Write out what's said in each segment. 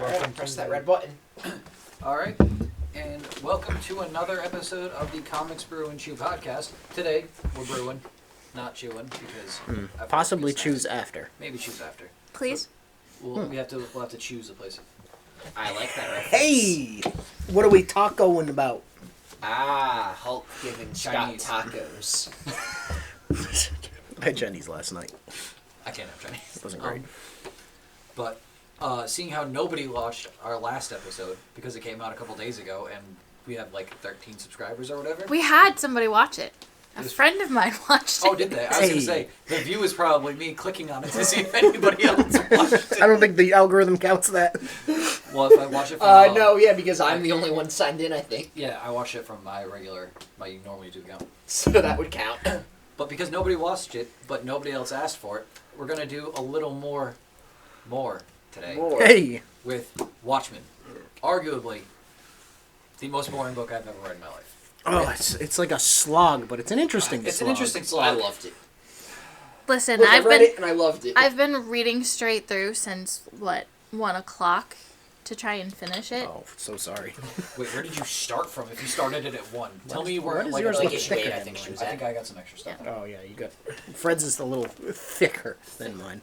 Alright, press that red button. Alright, and welcome to another episode of the Comics Brew and Chew podcast. Today, we're brewing, not chewing, because... Possibly choose after. Maybe choose after. Please? We'll have to choose a place. I like that reference. Hey! What are we tacoing about? Ah, Hulk giving Scott Chinese. tacos. I had Jenny's last night. I can't have Chinese. It wasn't great. But seeing how nobody watched our last episode, because it came out a couple days ago, and we have like 13 subscribers or whatever. We had somebody watch it. A friend of mine watched it. Oh, did they? I was going to say, the view is probably me clicking on it to see if anybody else watched it. I don't think the algorithm counts that. Well, if I watch it from... No, yeah, because I'm the only one signed in, I think. Yeah, I watch it from my normal YouTube account. So that would count. But because nobody watched it, but nobody else asked for it, we're going to do a little more today. Hey! With Watchmen. Arguably, the most boring book I've ever read in my life. Oh, it's like a slog, but it's an interesting slog. It's an interesting slog. I loved it. Listen, Look, I read it and I loved it. I've been reading straight through since 1 o'clock to try and finish it. Oh, so sorry. Wait, where did you start from if you started it at 1? Tell me where... What is like, yours like look issue thicker 8, I than think she mine? was. I think I got some extra stuff. Oh, yeah, you got... Fred's is a little thicker than mine.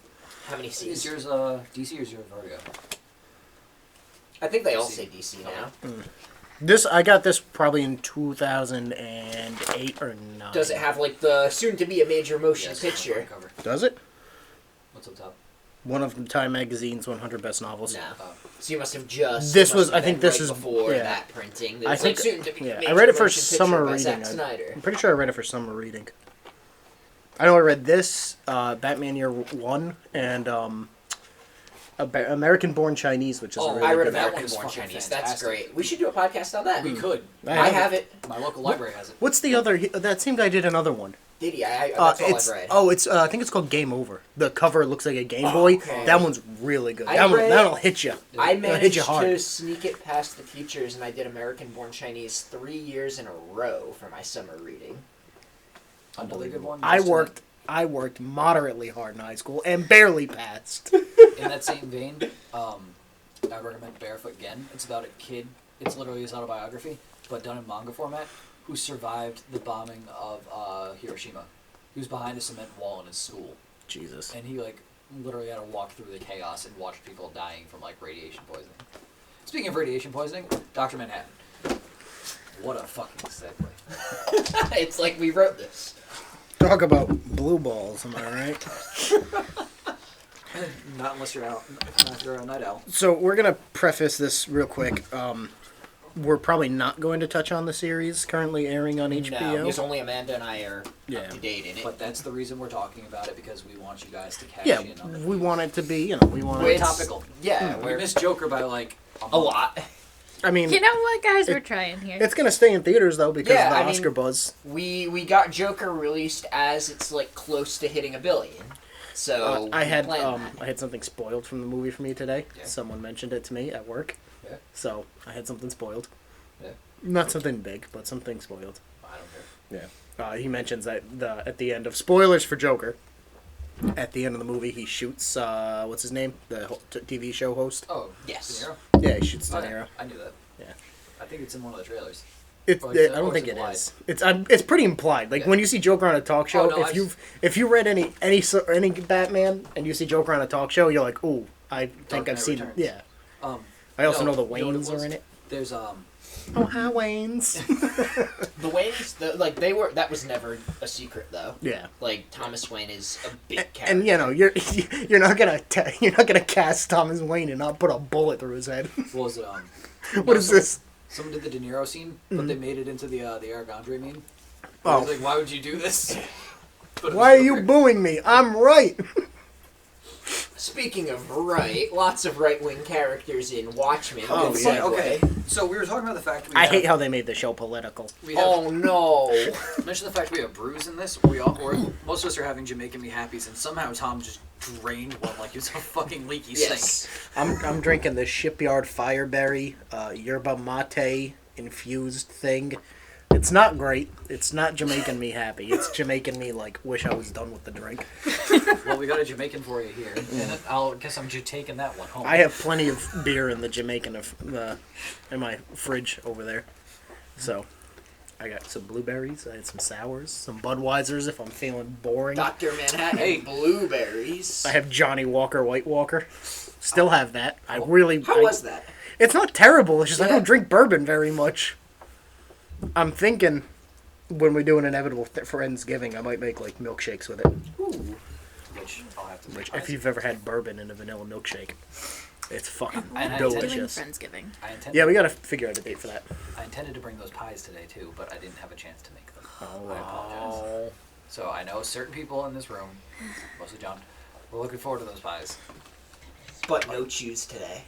How many Is C's? yours DC or is yours Vertigo? I think they all say DC now. I got this probably in 2008 or 9. Does it have, like, the soon-to-be a major motion Yes, picture? cover. Does it? What's up top? One of Time Magazine's 100 Best Novels. No. Oh. So you must have just... This must was- have I think been this right is- before yeah. that printing. I think- soon-to-be yeah, I major read it for motion picture summer by reading. Zack Snyder. I'm pretty sure I read it for summer reading. I know I read this, Batman Year 1, and American Born Chinese, which is a really I read good about American Born fucking Chinese. That's fantastic. great. We should do a podcast on that. We could. I have it. My local library has it. What's the other? That same guy did another one. Did he? That's all It's I've read. I think it's called Game Over. The cover looks like a Game Boy. okay. That one's really good. I read- That'll hit you. I That'll hit managed you hard. to sneak it past the teachers, and I did American Born Chinese 3 years in a row for my summer reading. Unbelievable one. I worked moderately hard in high school and barely passed. In that same vein, I recommend Barefoot Gen. It's about a kid. It's literally his autobiography, but done in manga format, who survived the bombing of Hiroshima. He was behind a cement wall in his school, Jesus. and he literally had to walk through the chaos and watch people dying from radiation poisoning. Speaking of radiation poisoning, Dr. Manhattan. What a fucking segue. It's like we wrote this. Talk about blue balls, am I right? Not unless you're out. Not if you're a night owl. So we're gonna preface this real quick. We're probably not going to touch on the series currently airing on HBO. No, because only Amanda and I are Yeah. up to date in it. But that's the reason we're talking about it, because we want you guys to cash Yeah, in on it. we want it to be. We want We're it. topical. Yeah, We we're missed Joker by a a lot. I mean, You know what, guys? We're trying here. it's gonna stay in theaters though because Yeah, of the I mean- Oscar buzz. We got Joker released as it's close to hitting $1 billion. So I had we planned that. I had something spoiled from the movie for me today. Yeah. Someone mentioned it to me at work. Yeah. So I had something spoiled. Yeah. Not something big, but something spoiled. I don't care. Yeah. He mentions that at the end of spoilers for Joker. At the end of the movie, he shoots what's his name, the TV show host. Oh, Yes. De Niro? Yeah, he shoots De Okay, Niro. I knew that. Yeah. I think it's in one of the trailers. It's, Or is it- I don't or think is it it implied? is. It's pretty implied. Like Yeah. when you see Joker on a talk show, Oh, no, if you read any Batman and you see Joker on a talk show, you're like, ooh, I think Dark I've Knight seen. Returns. Yeah. I I also know the Waynes are in it. There's Oh, hi Waynes. The Waynes, that was never a secret though. Yeah. Thomas Wayne is a big character. And you're not gonna cast Thomas Wayne and not put a bullet through his head. what was it What is this? Someone did the De Niro scene, but they made it into the Eric Andre meme. Oh. I was like, why would you do this? But it was Why are you Joker. booing me? I'm right. Speaking of lots of right-wing characters in Watchmen. Oh, Good yeah. segue. Okay, so we were talking about the fact I hate how they made the show political. we have Oh no! mention the fact we have brews in this. Most of us are having Jamaican Me Happies, and somehow Tom just drained one like it was a fucking leaky Yes. sink. I'm drinking the Shipyard Fireberry yerba mate infused thing. It's not great. It's not Jamaican me happy. It's Jamaican me like wish I was done with the drink. Well, we got a Jamaican for you here, and I'll guess I'm just taking that one home. I have plenty of beer in the Jamaican in my fridge over there. So, I got some blueberries. I had some sours, some Budweisers if I'm feeling boring. Dr. Manhattan Hey. blueberries. I have Johnny Walker White Walker. Still have that. I really. How was that? It's not terrible. It's just I Yeah. don't drink bourbon very much. I'm thinking when we do an inevitable Friendsgiving, I might make like milkshakes with it. Ooh. Which I'll have to. Which, if you've ever had bourbon in a vanilla milkshake, it's fucking And I Doing delicious. Friendsgiving. Yeah, we gotta figure out a date for that. I intended to bring those pies today too, but I didn't have a chance to make them. Oh, I apologize. So I know certain people in this room, mostly John, we're looking forward to those pies. But no cheese today.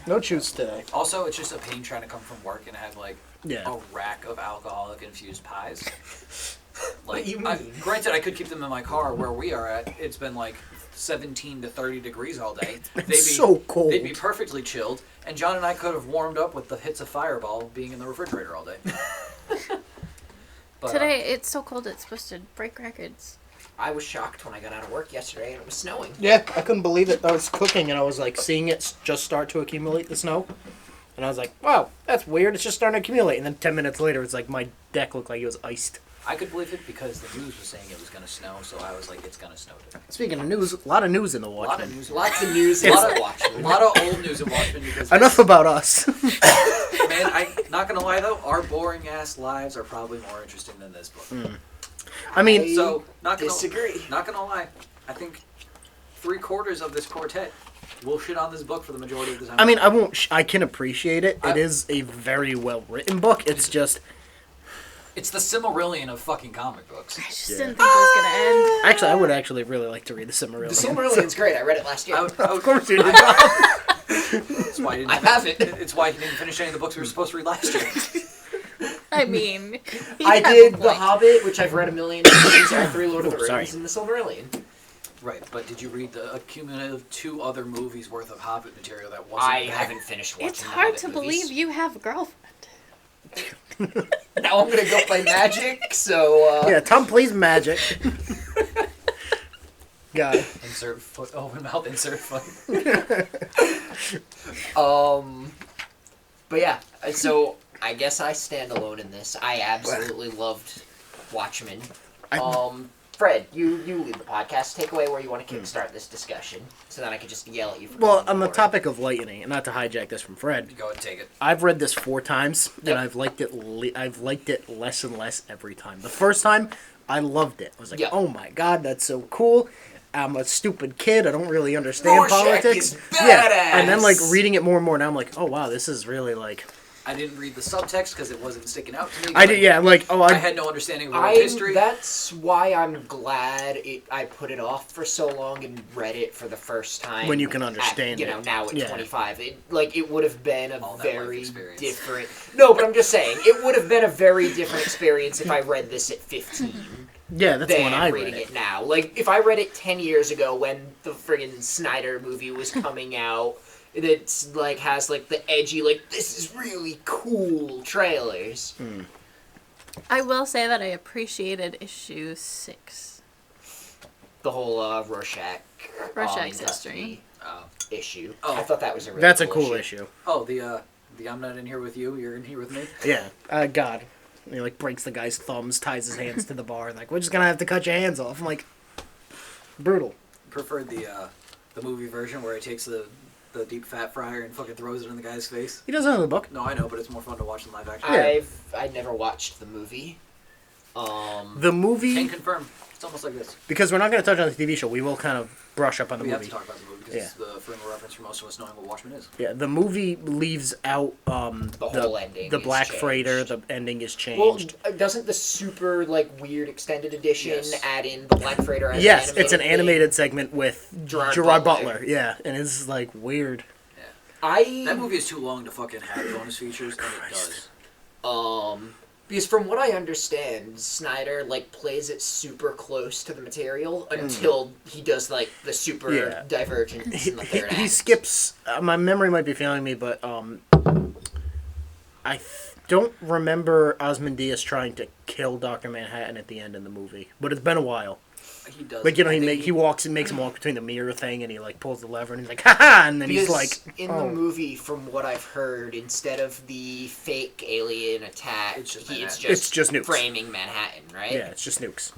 no choose today. Also, it's just a pain trying to come from work and have like Yeah. a rack of alcoholic infused pies. What do you I, mean? granted, I could keep them in my car where we are at. It's been like 17 to 30 degrees all day. It's so cold. They'd be perfectly chilled, and John and I could have warmed up with the hits of Fireball being in the refrigerator all day. But, Today, it's so cold it's supposed to break records. I was shocked when I got out of work yesterday and it was snowing. Yeah, I couldn't believe it. I was cooking and I was like seeing it just start to accumulate the snow. And I was like, wow, that's weird. It's just starting to accumulate. And then 10 minutes later, it's like my deck looked like it was iced. I could believe it because the news was saying it was going to snow, so I was like, it's going to snow today. Speaking of news, a lot of news in the A lot Watchmen. of news. Lots of news A in lot of, Watchmen. a lot of old news in Watchmen because Enough about us. man, I'm not gonna lie though, our boring ass lives are probably more interesting than this book. I mean, So not gonna disagree. Not gonna lie, I think 3/4 of this quartet will shit on this book for the majority of the time. I mean, I won't. I can appreciate it. It I- is a very well written book. It's just it's the Silmarillion of fucking comic books. I just Yeah. didn't think it was gonna end. actually, I would actually really like to read the Silmarillion. The Silmarillion's great. I read it last year. Of course you did. That's why you didn't I have it. It's why you didn't finish any of the books we were supposed to read last year. I mean, you I have a did The point. Hobbit, which I've read a million times, our three Lord of the Oh, sorry. Rings, and the Silmarillion. Right, but did you read the cumulative 2 other movies worth of Hobbit material that wasn't I there? haven't finished watching It's the hard Hobbit to movies. believe you have a girlfriend. Now I'm gonna go play Magic, so, Yeah, Tom plays magic. God. Insert foot, open mouth, insert foot. But yeah, so I guess I stand alone in this. I absolutely loved Watchmen. Fred, you lead the podcast. Take away where you want to kickstart this discussion, so then I could just yell at you. For Well, going on the forward. topic of lightning, and not to hijack this from Fred, Go ahead and take it. I've read this 4 times, Yep. and I've liked it. I've liked it less and less every time. The first time, I loved it. I was like, Yep. "Oh my god, that's so cool." I'm a stupid kid. I don't really understand Rorschach politics. is Yeah, and then like badass. reading it more and more, now I'm like, "Oh wow, this is really like." I didn't read the subtext because it wasn't sticking out to me. I did, yeah. I'm like, oh, I I had no understanding of world history. That's why I'm glad I put it off for so long and read it for the first time. When you can understand at, it. now at Yeah. 25. It would have been a All that life very experience. different... No, but I'm just saying, it would have been a very different experience if I read this at 15 yeah, that's when than I read reading it. it now. Like, if I read it 10 years ago when the friggin' Snyder movie was coming out... That's like has like the edgy this is really cool trailers. I will say that I appreciated issue 6. The whole Rorschach Rorschach's Dusty history. issue. Oh. I thought that was a really That's a cool issue. Oh, the I'm not in here with you. You're in here with me. Yeah. God. And he like breaks the guy's thumbs, ties his hands to the bar, and like, we're just gonna have to cut your hands off. I'm like, brutal. Preferred the movie version where he takes the deep fat fryer and fucking throws it in the guy's face. He doesn't have the book. No, I know, but it's more fun to watch in live action. Yeah. I never watched the movie. The movie, Can confirm. It's almost like this. because we're not going to touch on the TV show, we will kind of brush up on the We have movie. to talk about the movie because it's the frame of reference for most of us knowing what Watchmen is. Yeah, the movie leaves out The whole ending the is Black changed. Freighter. The ending is Well, changed. doesn't the super weird extended edition Yes. add in the Black Freighter? As Yes, an it's an thing? animated segment with Gerard Gerard Butler. Butler. Yeah, and it's like weird. That movie is too long to fucking have bonus features, and it does. Because from what I understand, Snyder plays it super close to the material until he does the super Yeah. divergence in the third He act. skips. My memory might be failing me, but don't remember Ozymandias trying to kill Dr. Manhattan at the end in the movie, but it's been a while. He does. Like, you know, he walks and makes him walk between the mirror thing, and he, like, pulls the lever, and he's like, ha-ha, and then because he's like... in the movie, from what I've heard, instead of the fake alien attack, It's just It's just nukes. framing Manhattan, right? Yeah, it's just nukes.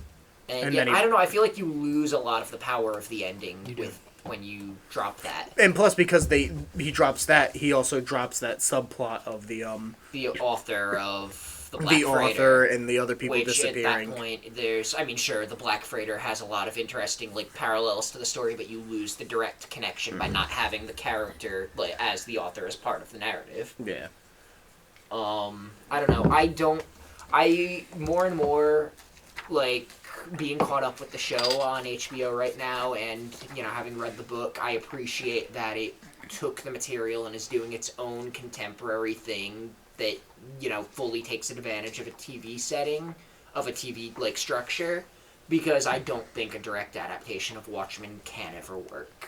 And then I don't know, I feel like you lose a lot of the power of the ending when you drop that. And plus, because he drops that, he also drops that subplot of the author of the Black Freighter, author and the other people which disappearing. at that point, sure, the Black Freighter has a lot of interesting parallels to the story, but you lose the direct connection by not having the character as the author as part of the narrative. Yeah. I don't know. I more and more being caught up with the show on HBO right now, and having read the book, I appreciate that it took the material and is doing its own contemporary thing that fully takes advantage of a TV setting, of a TV structure, because I don't think a direct adaptation of Watchmen can ever work.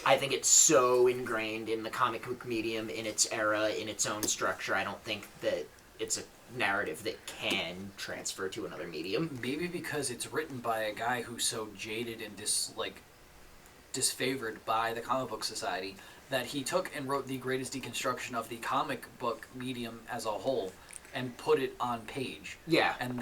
I think it's so ingrained in the comic book medium, in its era, in its own structure. I don't think that it's a narrative that can transfer to another medium. Maybe because it's written by a guy who's so jaded and disfavored by the comic book society that he took and wrote the greatest deconstruction of the comic book medium as a whole and put it on page. Yeah. And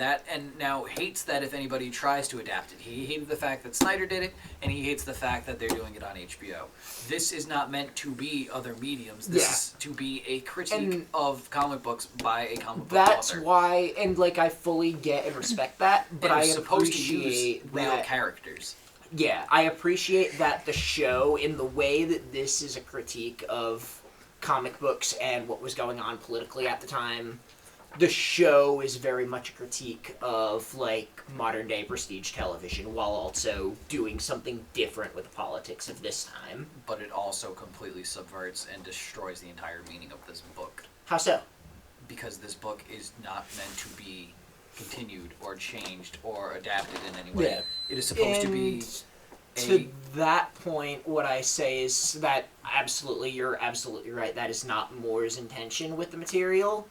now hates that if anybody tries to adapt it. He hated the fact that Snyder did it, and he hates the fact that they're doing it on HBO. This is not meant to be other mediums. This is to be a critique of comic books by a comic book author. That's why, and I fully get and respect that, but I supposed to appreciate use real characters. Yeah, I appreciate that the show, in the way that this is a critique of comic books and what was going on politically at the time, the show is very much a critique of modern day prestige television, while also doing something different with the politics of this time. But it also completely subverts and destroys the entire meaning of this book. How so? Because this book is not meant to be continued or changed or adapted in any way. Yeah. It is supposed to be to that point, what I say is that you're absolutely right. That is not Moore's intention with the material.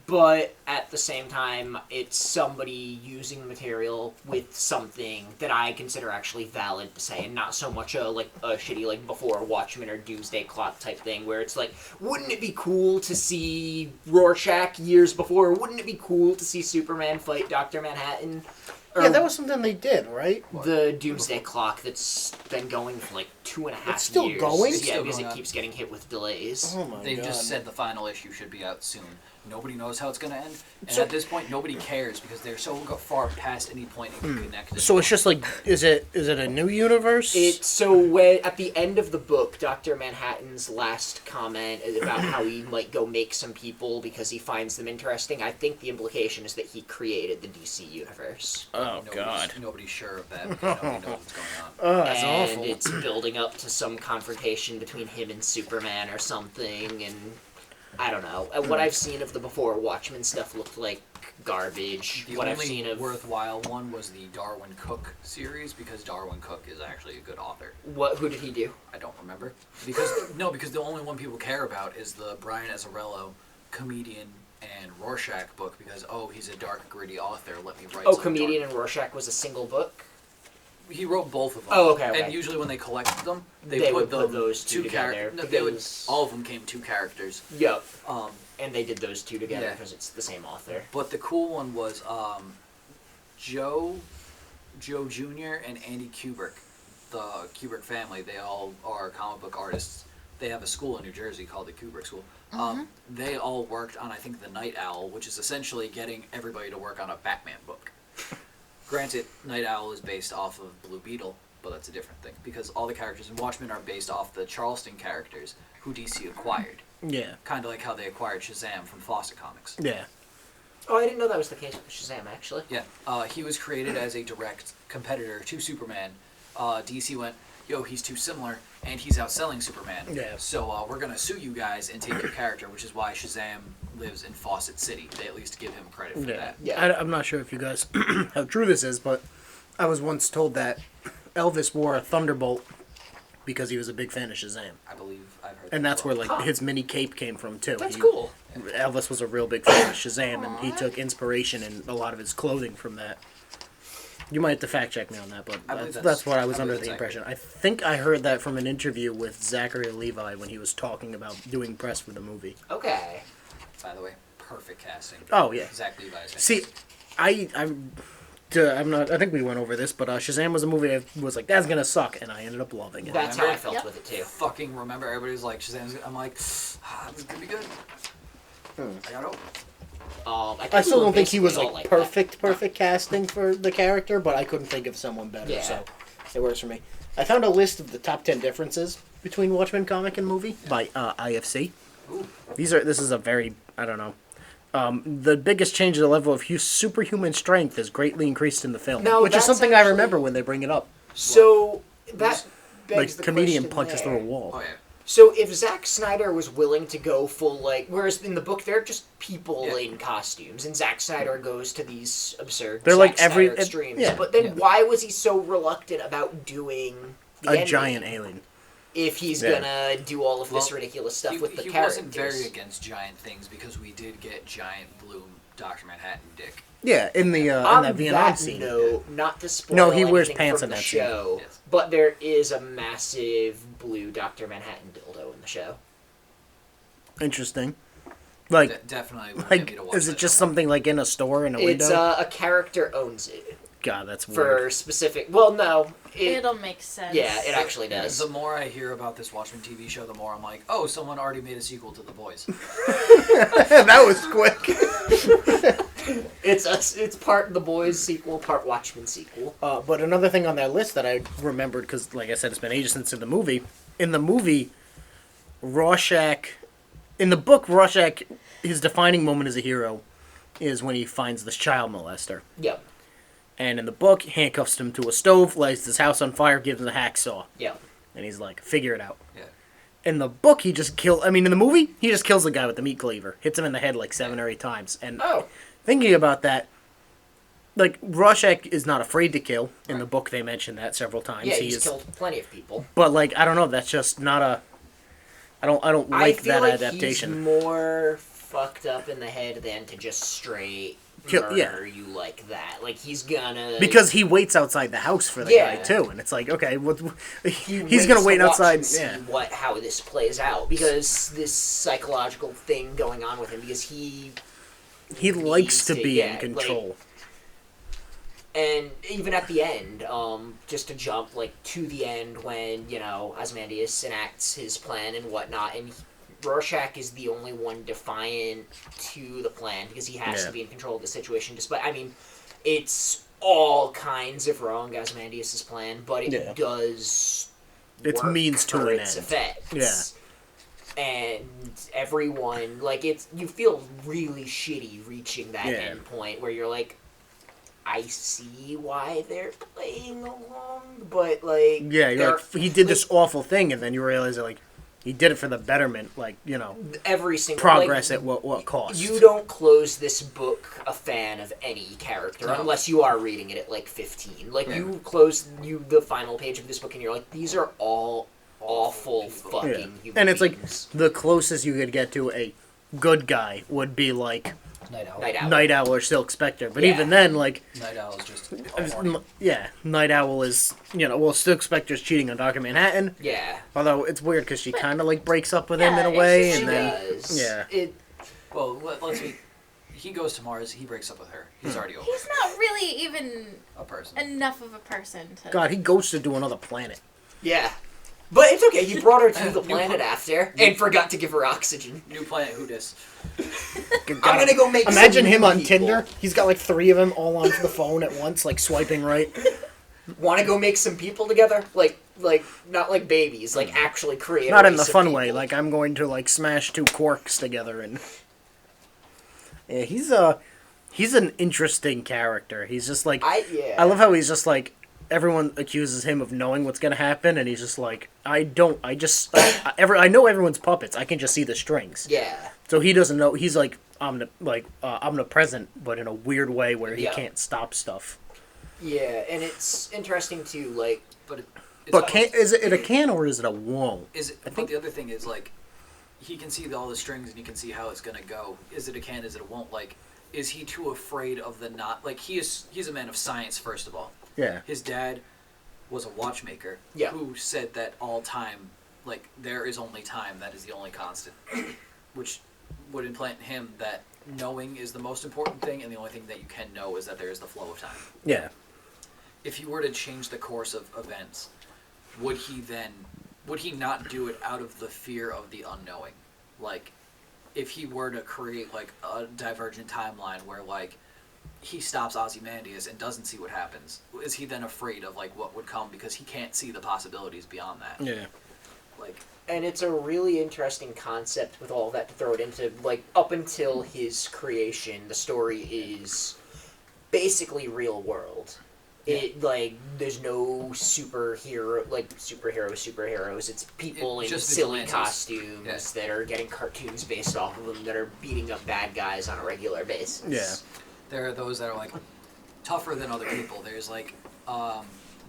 But at the same time, it's somebody using the material with something that I consider actually valid to say, and not so much a shitty before Watchmen or Doomsday Clock type thing, where it's wouldn't it be cool to see Rorschach years before? Wouldn't it be cool to see Superman fight Dr. Manhattan? Yeah, that was something they did, right? The Doomsday Clock that's been going for 2.5 years. It's still going? Yeah, because it keeps getting hit with delays. Oh my god. They've just said the final issue should be out soon. Nobody knows how it's going to end. And at this point, nobody cares because they're so far past any point in connected. So it's just is it a new universe? At the end of the book, Dr. Manhattan's last comment is about how he might go make some people because he finds them interesting. I think the implication is that he created the DC universe. Oh god. Nobody's sure of that because nobody knows what's going on. Oh, that's awful. And it's building up to some confrontation between him and Superman or something, and I don't know. What I've seen of the before Watchmen stuff looked like garbage. The what only I've seen of worthwhile one was the Darwin Cook series because Darwin Cook is actually a good author. Who did he do? I don't remember because the only one people care about is the Brian Azzarello comedian and Rorschach book because he's a dark gritty author. Let me write. Comedian and Rorschach was a single book. He wrote both of them. Oh, okay. And usually when they collected them, they put would put those two together. All of them came two characters. Yep. And they did those two together because it's the same author. But the cool one was Joe Jr. and Andy Kubrick. The Kubrick family, they all are comic book artists. They have a school in New Jersey called the Kubrick School. They all worked on, I think, The Night Owl, which is essentially getting everybody to work on a Batman book. Granted, Night Owl is based off of Blue Beetle, but that's a different thing. Because all the characters in Watchmen are based off the Charleston characters who DC acquired. Yeah. Kind of like how they acquired Shazam from Fawcett Comics. Yeah. Oh, I didn't know that was the case with Shazam, actually. Yeah. He was created as a direct competitor to Superman. DC went, he's too similar, and he's outselling Superman. Yeah. So we're going to sue you guys and take your character, which is why Shazam lives in Fawcett City. They at least give him credit for that. Yeah. I'm not sure if you guys how true this is, but I was once told that Elvis wore a Thunderbolt because he was a big fan of Shazam. I believe I've heard that. And that's where his mini cape came from too. That's cool. Elvis was a real big fan of Shazam, and he took inspiration in a lot of his clothing from that. You might have to fact check me on that, but that's what I was under the impression. I think I heard that from an interview with Zachary Levi when he was talking about doing press for the movie. Okay. By the way, perfect casting. Oh yeah. Zach Levi's. See, I'm not. I think we went over this, but Shazam was a movie I was like, that's gonna suck, and I ended up loving it. That's how I felt with it too. Fucking remember, everybody's like Shazam's. I'm like, this is gonna be good. I got hope. I still don't think he was like perfect casting for the character, but I couldn't think of someone better, so it works for me. I found a list of the top 10 differences between Watchmen comic and movie by IFC. Ooh. This is a very, I don't know. The biggest change in the level of superhuman strength is greatly increased in the film, which is something I remember when they bring it up. So that begs the comedian question punches there. through a wall. Oh yeah. So if Zack Snyder was willing to go full, like, whereas in the book they're just people in costumes, and Zack Snyder goes to these absurd Snyder extremes. But then why was he so reluctant about doing a giant alien? If he's gonna do all of this ridiculous stuff with the characters. He wasn't very against giant things because we did get giant blue Dr. Manhattan dick. Yeah, in the in that Vietnam scene. No, not to spoil No, he wears anything pants from in the that show, scene. Yes. but there is a massive blue Dr. Manhattan dildo in the show. Interesting. Like, definitely. Is it just something like in a store in a window? It's a character owns it. God, that's weird. For specific. Well, no. It'll make sense. Yeah, it actually does. The more I hear about this Watchmen TV show, the more I'm like, oh, someone already made a sequel to The Boys. That was quick. It's part The Boys sequel, part Watchmen sequel. But another thing on that list that I remembered, because, like I said, it's been ages since the movie. In the movie, Rorschach... In the book, Rorschach, his defining moment as a hero is when he finds this child molester. Yep. And in the book, handcuffs him to a stove, lights his house on fire, gives him a hacksaw. Yep. And he's like, figure it out. Yeah. In the book, in the movie, he just kills the guy with the meat cleaver. Hits him in the head like 7 or 8 times. And thinking about that, like, Rorschach is not afraid to kill. In the book, they mention that several times. Yeah, he's killed plenty of people. But, like, I don't know, that's just not a... I don't like that adaptation. He's more fucked up in the head than to just straight murder you like that. Like, he's gonna... Because he waits outside the house for the guy, too. And it's like, okay, he's gonna wait outside. And see how this plays out. Because this psychological thing going on with him. Because he likes to be in control. Like, and even at the end, just to jump, like, to the end when, Ozymandias enacts his plan and whatnot, and Rorschach is the only one defiant to the plan, because he has to be in control of the situation, it's all kinds of wrong, Ozymandias' plan, but it does It's means to an its end. Effects. Yeah. And everyone, like, you feel really shitty reaching that end point, where you're like, I see why they're playing along, but, like... Yeah, you're like, he did this awful thing, and then you realize that, like, he did it for the betterment, like, every single... Progress at what cost. You don't close this book a fan of any character, unless you are reading it at, like, 15. Like, you close the final page of this book, and you're like, these are all awful fucking human And it's beings. like, the closest you could get to a good guy would be, like... Night Owl or Silk Spectre. But even then, like... Night Owl is just... Night Owl is, Silk Spectre's cheating on Dr. Manhattan. Yeah. Although, it's weird, because she kind of, like, breaks up with him in a way, and then... Does. Yeah. Well, let's see. He goes to Mars, he breaks up with her. He's already over. He's not really even... a person. Enough of a person to... God, he goes to do another planet. Yeah. But it's okay, he brought her to the planet after, and forgot to give her oxygen. New planet, who dis? I'm gonna go make Imagine him on people. Tinder. He's got like 3 of them all on the phone at once, like swiping right. Want to go make some people together? Like not like babies, like actually create. Not a in the race of fun people. way. Like I'm going to like smash 2 corks together and. Yeah, he's an interesting character. He's just like I love how he's just like everyone accuses him of knowing what's gonna happen, and he's just like I know everyone's puppets. I can just see the strings. Yeah. So he doesn't know. He's like omnipresent, but in a weird way where he can't stop stuff. Yeah, and it's interesting too, like, But is it a can or is it a won't? But the other thing is, like, he can see all the strings and he can see how it's gonna go. Is it a can? Is it a won't? Like, is he too afraid of the not? Like, he's a man of science, first of all. Yeah. His dad was a watchmaker who said that all time, like, there is only time. That is the only constant, which would implant in him that knowing is the most important thing, and the only thing that you can know is that there is the flow of time. Yeah. If he were to change the course of events, would he not do it out of the fear of the unknowing? Like, if he were to create, like, a divergent timeline where, like, he stops Ozymandias and doesn't see what happens, is he then afraid of, like, what would come because he can't see the possibilities beyond that? Yeah. Like, and it's a really interesting concept with all that to throw it into. Like, up until his creation, the story is basically real world. It, like, there's no superheroes. It's people in silly costumes that are getting cartoons based off of them that are beating up bad guys on a regular basis. Yeah. There are those that are, like, tougher than other people. There's, like, I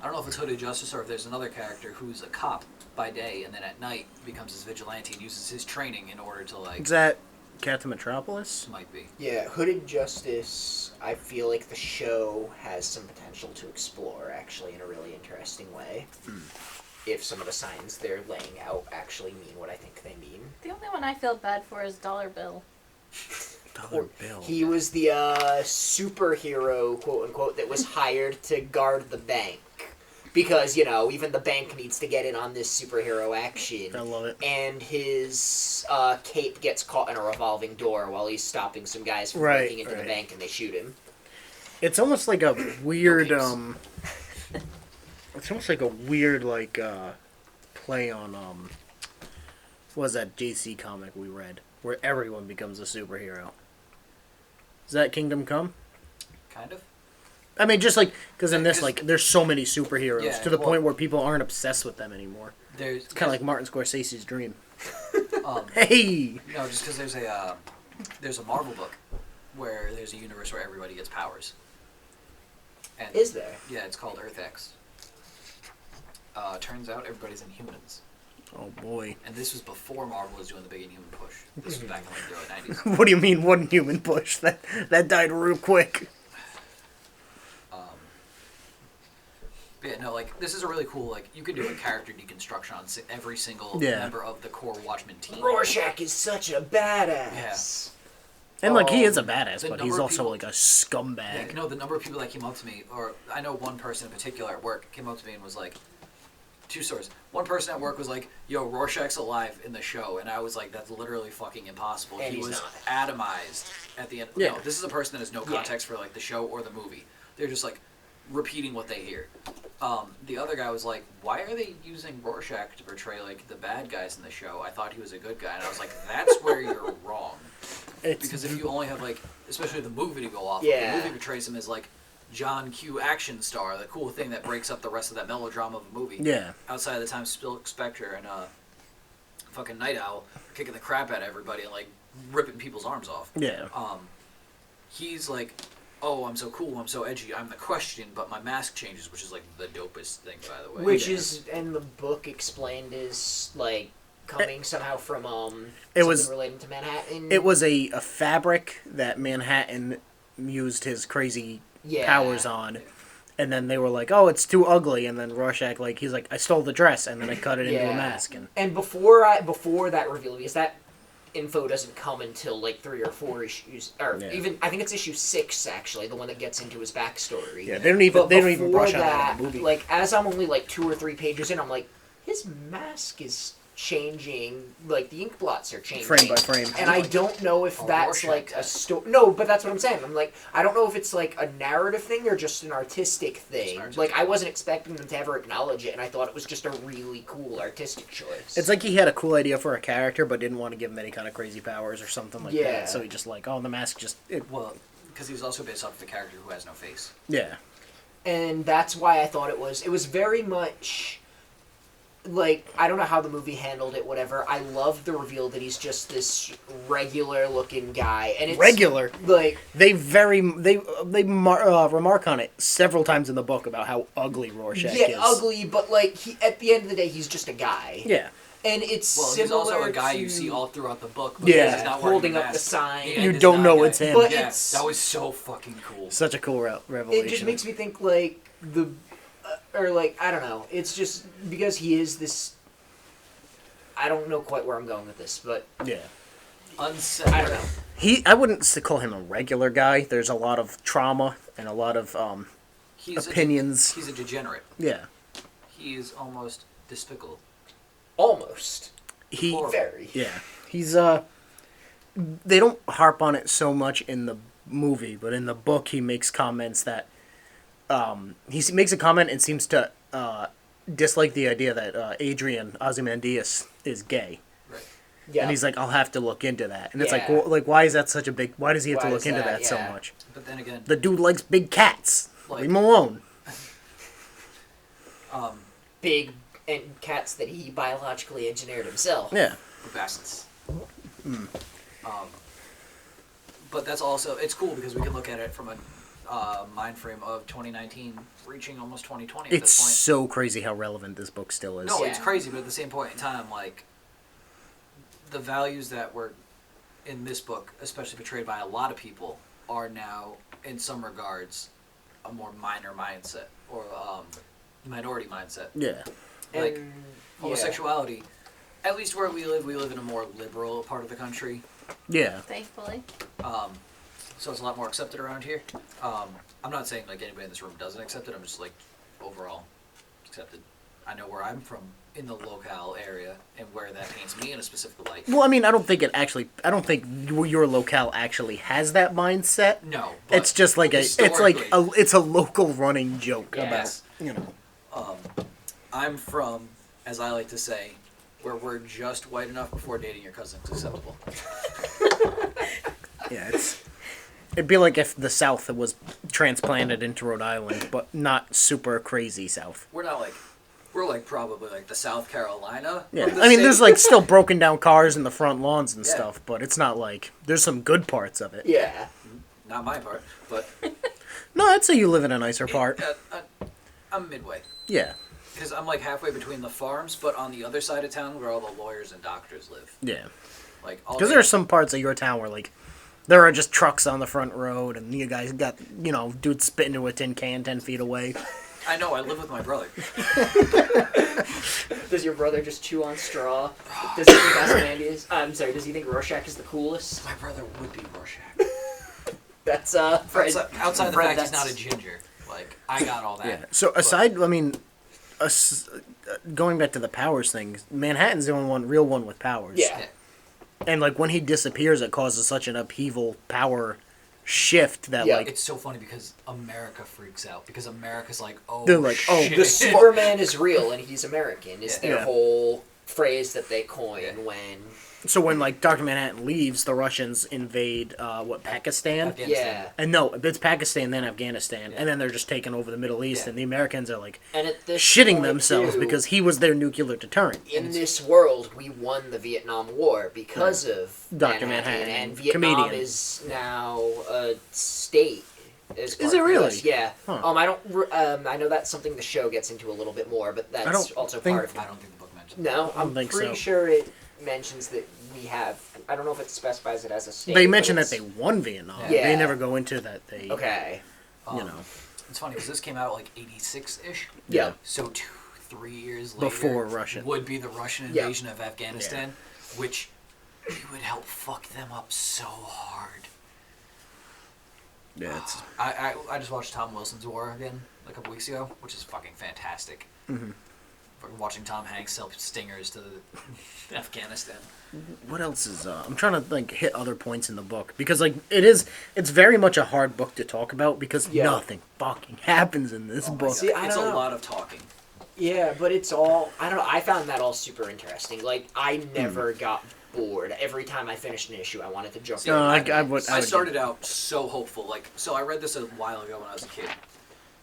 don't know if it's Hooded Justice or if there's another character who's a cop by day and then at night becomes his vigilante and uses his training in order to, like... Is that Captain Metropolis? Might be. Yeah, Hooded Justice, I feel like the show has some potential to explore, actually, in a really interesting way. If some of the signs they're laying out actually mean what I think they mean. The only one I feel bad for is Dollar Bill. Dollar Bill. He was the superhero, quote-unquote, that was hired to guard the bank. Because, you know, even the bank needs to get in on this superhero action. I love it. And his cape gets caught in a revolving door while he's stopping some guys from breaking into the bank, and they shoot him. It's almost like a weird, it's almost like a weird, like, play on, what was that JC comic we read? Where everyone becomes a superhero. Is that Kingdom Come? Kind of. I mean, just like, because in this, like, there's so many superheroes to the point where people aren't obsessed with them anymore. It's kind of like Martin Scorsese's dream. Hey! No, just because there's a Marvel book where there's a universe where everybody gets powers. And, is there? Yeah, it's called Earth X. Turns out everybody's Inhumans. Oh, boy. And this was before Marvel was doing the big Inhuman push. This was back in, like, the early 90s. What do you mean, one human push? That died real quick. Yeah, no, like, this is a really cool, like, you could do a character deconstruction on every single member of the core Watchmen team. Rorschach is such a badass. Yeah. And, like, he is a badass, but he's also, like, a scumbag. Yeah, no, the number of people that came up to me, or I know one person in particular at work came up to me and was like, two stories. One person at work was like, yo, Rorschach's alive in the show, and I was like, that's literally fucking impossible. And he was not. atomized at the end. Yeah. No, this is a person that has no context for, like, the show or the movie. They're just, like, repeating what they hear. The other guy was like, why are they using Rorschach to portray, like, the bad guys in the show? I thought he was a good guy. And I was like, that's where you're wrong. Because if you only have, like, especially the movie to go off of, the movie portrays him as, like, John Q. action star, the cool thing that breaks up the rest of that melodrama of a movie. Yeah. Outside of the time Spectre and fucking Night Owl kicking the crap out of everybody and, like, ripping people's arms off. Yeah. He's like, oh, I'm so cool, I'm so edgy, I'm the Question, but my mask changes, which is, like, the dopest thing, by the way. Which is, and the book explained, is, like, coming somehow from, something related to Manhattan. It was a fabric that Manhattan used his crazy powers on. And then they were like, oh, it's too ugly. And then Rorschach, like, he's like, I stole the dress, and then I cut it into a mask. And before that reveal, because that info doesn't come until, like, 3 or 4 issues, or even, I think it's issue 6, actually, the one that gets into his backstory. Yeah, they don't even brush on that in the movie. Like, as I'm only, like, 2 or 3 pages in, I'm like, his mask is changing, like, the ink blots are changing. Frame by frame. And I don't know if that's, like, a story. No, but that's what I'm saying. I'm like, I don't know if it's, like, a narrative thing or just an artistic thing. Like, I wasn't expecting them to ever acknowledge it, and I thought it was just a really cool artistic choice. It's like he had a cool idea for a character, but didn't want to give him any kind of crazy powers or something like that. So he just, like, oh, the mask just... Well, because he was also based off of a character who has no face. Yeah. And that's why I thought it was very much... Like, I don't know how the movie handled it, whatever. I love the reveal that he's just this regular-looking guy, and it's regular. Like they remark on it several times in the book about how ugly Rorschach is. Yeah, ugly, but like at the end of the day, he's just a guy. Yeah, And it's he's also a guy you see all throughout the book. But he's not holding up the sign. You don't know it's him. But that was so fucking cool. Such a cool revelation. It just makes me think like I don't know. It's just because he is this. I don't know quite where I'm going with this, but yeah, unsettling. I don't know. I wouldn't call him a regular guy. There's a lot of trauma and a lot of opinions. He's a degenerate. Yeah. He is almost despicable. Almost. Very. Yeah. He's they don't harp on it so much in the movie, but in the book he makes comments that he makes a comment and seems to dislike the idea that Adrian Ozymandias is gay. Right. Yeah. And he's like, I'll have to look into that. And it's like, well, like, why is that such a big? Why does he have to look into that so much? But then again, the dude likes big cats. Leave him alone. Big and cats that he biologically engineered himself. Yeah. Bastards. But that's also, it's cool because we can look at it from a mind frame of 2019 reaching almost 2020 at It's this point. so crazy how relevant this book still is. No, it's crazy, but at the same point in time, like, the values that were in this book, especially portrayed by a lot of people, are now, in some regards, a more minor mindset, or minority mindset. Yeah. Like, homosexuality, at least where we live in a more liberal part of the country. Yeah. Thankfully. So it's a lot more accepted around here. I'm not saying, like, anybody in this room doesn't accept it, I'm just, like, overall accepted. I know where I'm from in the locale area and where that paints me in a specific light. Well, I mean, I don't think your locale actually has that mindset. No, but it's just like it's a local running joke about, I'm from, as I like to say, where we're just white enough before dating your cousin is acceptable. Yeah, it'd be like if the South was transplanted into Rhode Island, but not super crazy South. We're probably like the South Carolina. Yeah, I mean, there's like still broken down cars in the front lawns and stuff, but it's not like there's some good parts of it. Yeah. Not my part, but no, I'd say you live in a nicer part. I'm midway. Yeah. Because I'm like halfway between the farms, but on the other side of town where all the lawyers and doctors live. Yeah. Like, because there are some parts of your town where like there are just trucks on the front road, and you guys got dudes spitting into a tin can 10 feet away. I know. I live with my brother. Does your brother just chew on straw? Does he think Ozymandias? I'm sorry. Does he think Rorschach is the coolest? My brother would be Rorschach. That's Fred. Outside the fact he's not a ginger. Like, I got all that. Yeah. So aside, I mean, going back to the powers thing, Manhattan's the only real one with powers. Yeah. And like when he disappears, it causes such an upheaval power shift that it's so funny because America freaks out because America's like, they're like, shit. The Superman is real and he's American is their whole phrase that they coin when. So when like Dr. Manhattan leaves, the Russians invade Pakistan. Afghanistan. And no, it's Pakistan then Afghanistan, and then they're just taking over the Middle East, and the Americans are like shitting themselves because he was their nuclear deterrent. In this world, we won the Vietnam War because of Dr. Manhattan, and Vietnam is now a state. Is it really? Yeah. Huh. I don't. I know that's something the show gets into a little bit more, but that's also part of it. I don't think the book mentions. No, I'm pretty sure it mentions that we have. I don't know if it specifies it as a state. They mention that they won Vietnam. Yeah. They never go into that. They okay. It's funny because this came out like 86-ish. Yeah. So 2-3 years later, before Russia would be the Russian invasion of Afghanistan, which would help fuck them up so hard. Yeah. It's... I just watched Tom Wilson's War again a couple weeks ago, which is fucking fantastic. Mm-hmm. Watching Tom Hanks sell stingers to Afghanistan. What else is I'm trying to like hit other points in the book because like it's very much a hard book to talk about because nothing fucking happens in this book. See, it's a lot of talking. Yeah, but it's all I don't know. I found that all super interesting. Like I never got bored. Every time I finished an issue, I wanted to jump. No, I started out so hopeful. Like so, I read this a while ago when I was a kid.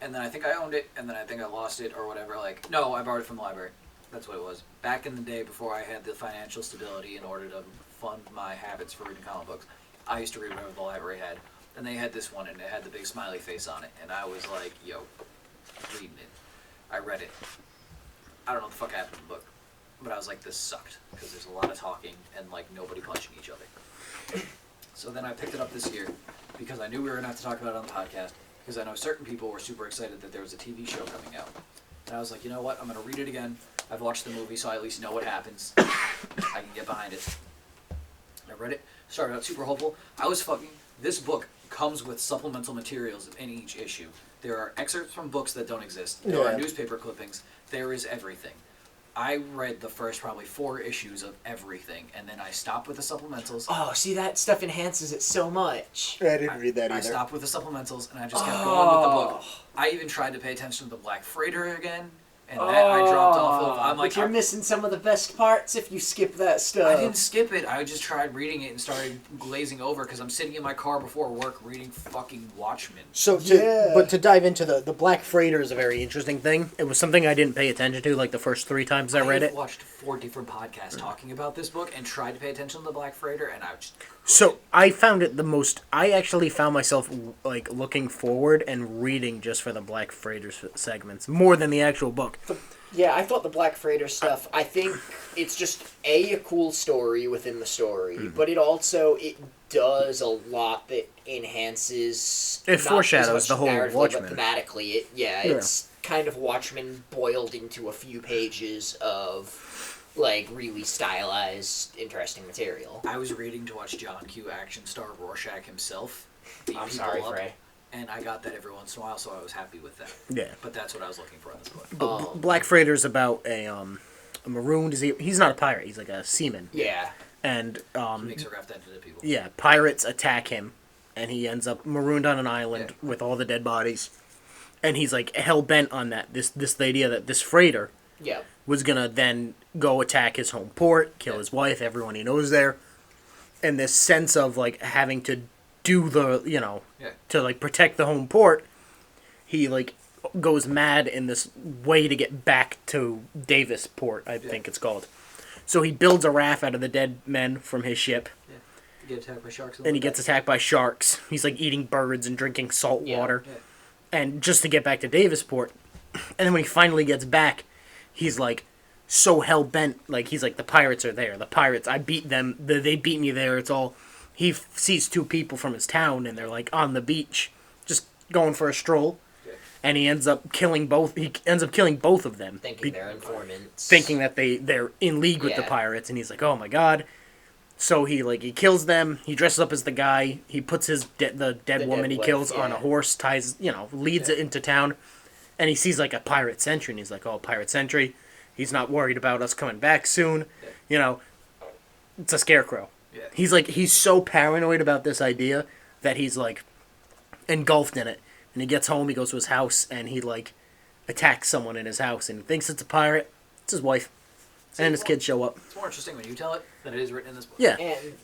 And then I think I owned it, and then I think I lost it, or whatever. Like, no, I borrowed it from the library. That's what it was. Back in the day, before I had the financial stability in order to fund my habits for reading comic books, I used to read whatever the library had. And they had this one, and it had the big smiley face on it. And I was like, yo, reading it. I read it. I don't know what the fuck happened to the book. but I was like, this sucked because there's a lot of talking and like nobody punching each other. So then I picked it up this year because I knew we were gonna have to talk about it on the podcast because I know certain people were super excited that there was a TV show coming out. And I was like, you know what? I'm gonna read it again. I've watched the movie, so I at least know what happens. I can get behind it. I read it. Started out super hopeful. This book comes with supplemental materials in each issue. There are excerpts from books that don't exist. There are newspaper clippings. There is everything. I read the first probably 4 issues of everything, and then I stopped with the supplementals. Oh, see, that stuff enhances it so much. I didn't read that either. I stopped with the supplementals, and I just kept going with the book. I even tried to pay attention to the Black Freighter again, and that I dropped off of. I'm like, but you're missing some of the best parts if you skip that stuff. I didn't skip it. I just tried reading it and started glazing over because I'm sitting in my car before work reading fucking Watchmen. So, to dive into the Black Freighter is a very interesting thing. It was something I didn't pay attention to like the first 3 times I read it. I watched 4 different podcasts talking about this book and tried to pay attention to the Black Freighter, and I just So I found it the most. I actually found myself like looking forward and reading just for the Black Freighter segments more than the actual book. Yeah, I thought the Black Freighter stuff, I think it's just a cool story within the story, but it does a lot that enhances. It foreshadows the whole Watchmen. But thematically, it's kind of Watchmen boiled into a few pages of like really stylized, interesting material. I was reading to watch John Q. action star Rorschach himself beat I'm people sorry, up, Frey. and I got that every once in a while, so I was happy with that. Yeah. But that's what I was looking for in this book. But Black Freighter's about a marooned. He's not a pirate. He's like a seaman. Yeah. And He makes a raft into the people. yeah, pirates attack him, and he ends up marooned on an island with all the dead bodies. And he's like hell bent on that. This idea that this freighter was gonna then go attack his home port, kill his wife, everyone he knows there, and this sense of like having to do the to like protect the home port. He like goes mad in this way to get back to Davis Port, I think it's called. So he builds a raft out of the dead men from his ship. Yeah. You get attacked by sharks. And he gets attacked by sharks. He's like eating birds and drinking salt water. Yeah. And just to get back to Davisport. And then when he finally gets back, he's like so hell bent. Like he's like, the pirates are there. The pirates, I beat them. They beat me there. It's all. He sees 2 people from his town, and they're like on the beach, just going for a stroll. Yeah. And he ends up killing both. He ends up killing both of them. Thinking they're informants. Thinking that they're in league with the pirates, and he's like, oh my god. So he kills them. He dresses up as the guy. He puts the dead woman he kills on a horse, leads it into town, and he sees like a pirate sentry, and he's like, "Oh, pirate sentry, he's not worried about us coming back soon." Yeah. It's a scarecrow. Yeah. He's so paranoid about this idea that he's like engulfed in it. And he gets home. He goes to his house, and he like attacks someone in his house, and he thinks it's a pirate. It's his wife. And his kids show up. It's more interesting when you tell it than it is written in this book. Yeah. And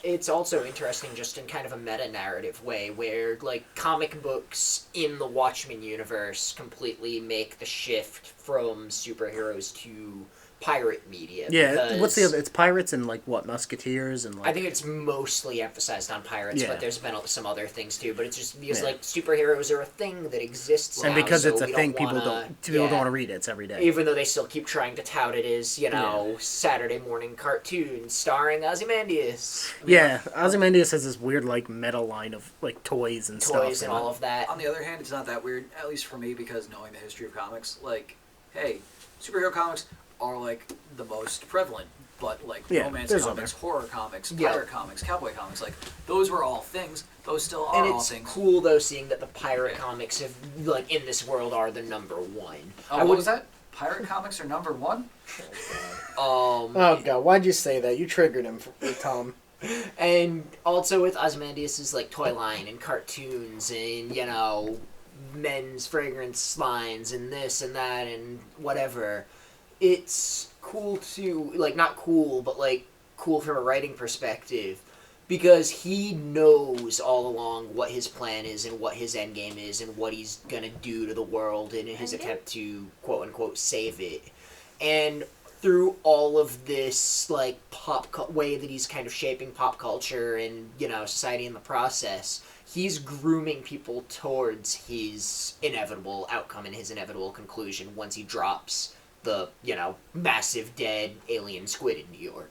it's also interesting just in kind of a meta-narrative way where, like, comic books in the Watchmen universe completely make the shift from superheroes to pirate media. Yeah, what's the other? It's pirates and, like, what, musketeers and, like... I think it's mostly emphasized on pirates, but there's been some other things, too. But it's just because, like, superheroes are a thing that exists now. And because so it's a thing, people don't want to read it. It's every day. Even though they still keep trying to tout it as, Saturday morning cartoon starring Ozymandias. Ozymandias has this weird, like, meta line of, like, toys and stuff. Toys and all of that. On the other hand, it's not that weird, at least for me, because knowing the history of comics, like, hey, superhero comics are like the most prevalent, but like romance comics, horror comics, pirate comics, cowboy comics, like those were all things. Those still are all things. And it's cool though seeing that the pirate comics have like in this world are the number one. Oh, what was that? Pirate comics are number one? Oh god, why'd you say that? You triggered him, Tom. And also with Ozymandias' like toy line and cartoons and men's fragrance lines and this and that and whatever. It's cool to, like, not cool, but, like, cool from a writing perspective, because he knows all along what his plan is and what his endgame is and what he's gonna do to the world in his attempt to, quote-unquote, save it. And through all of this, like, way that he's kind of shaping pop culture and, society in the process, he's grooming people towards his inevitable outcome and his inevitable conclusion once he drops the, massive dead alien squid in New York.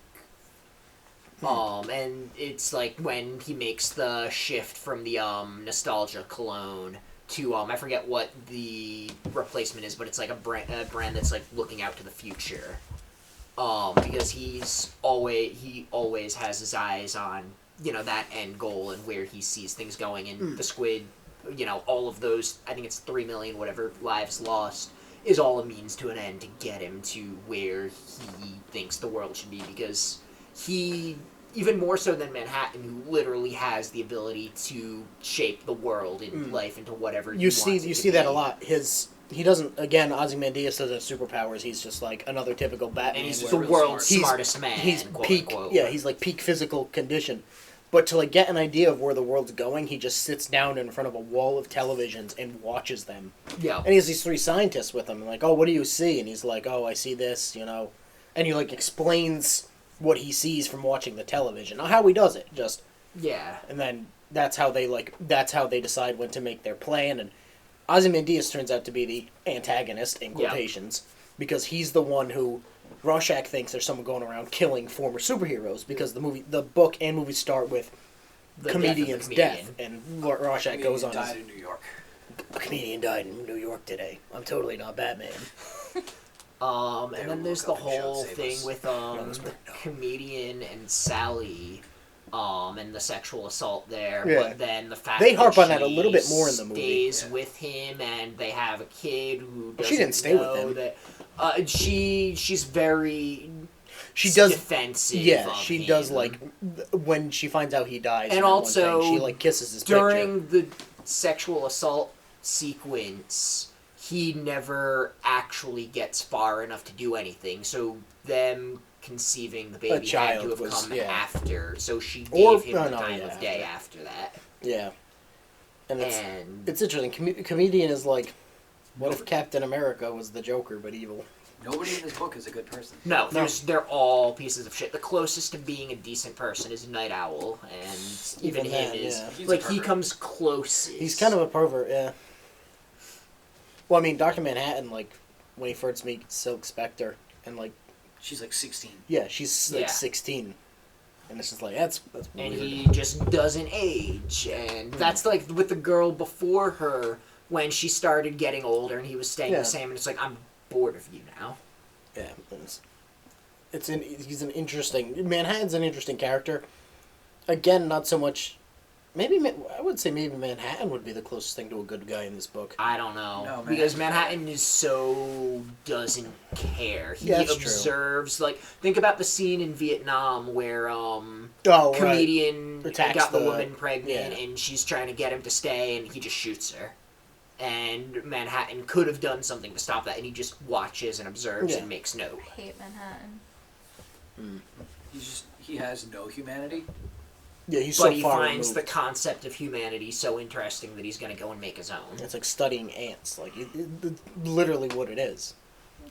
And it's like when he makes the shift from the nostalgia cologne to I forget what the replacement is, but it's like a brand that's like looking out to the future. Because he always has his eyes on that end goal and where he sees things going, and the squid, all of those, I think it's 3 million whatever lives lost, is all a means to an end to get him to where he thinks the world should be, because he, even more so than Manhattan, who literally has the ability to shape the world and life into whatever you see that a lot. He doesn't, again, Ozymandias doesn't have superpowers. He's just like another typical Batman. And he's the world's smartest man. He's quote peak, unquote. yeah, he's like peak physical condition. But to like get an idea of where the world's going, he just sits down in front of a wall of televisions and watches them. Yeah. And he has these 3 scientists with him, and like, oh, what do you see? And he's like, oh, I see this, And he like explains what he sees from watching the television. Not how he does it, just. Yeah. And then that's how they decide when to make their plan. And Ozymandias turns out to be the antagonist, in quotations, because he's the one who Rorschach thinks there's someone going around killing former superheroes, because the book and movie start with the comedian's death, and Rorschach goes on. Died in New York. A comedian died in New York today. I'm totally not Batman. And then there's the whole thing with comedian and Sally. And the sexual assault there, but then the fact they harp that on that a little bit more in the movie. Stays with him, and they have a kid who doesn't she didn't stay with him. That, she's very defensive. Yeah, she him. does like when she finds out he dies, and also she like kisses his during the sexual assault sequence. He never actually gets far enough to do anything, so them conceiving the baby had to have come after, so she gave him the time of day after that. Yeah. And it's interesting. Comedian is like, what if Captain America was the Joker but evil? Nobody in this book is a good person. No, they're all pieces of shit. The closest to being a decent person is Night Owl, and even him is... Yeah. Like, he comes closest. He's kind of a pervert, yeah. Well, I mean, Dr. Manhattan, like, when he first meets Silk Spectre, and, like... She's like 16. Yeah, she's like 16. And it's just like, that's weird. And he just doesn't age. And that's like with the girl before her, when she started getting older and he was staying the same, and it's like, I'm bored of you now. Yeah. He's an interesting... Manhattan's an interesting character. Again, not so much... I would say maybe Manhattan would be the closest thing to a good guy in this book. I don't know. Because Manhattan doesn't care. He observes, like, think about the scene in Vietnam where, comedian got the woman pregnant and she's trying to get him to stay and he just shoots her. And Manhattan could have done something to stop that, and he just watches and observes and makes note. I hate Manhattan. He has no humanity. Yeah, he's but he finds the concept of humanity so interesting that he's going to go and make his own. It's like studying ants. Like, it's literally what it is.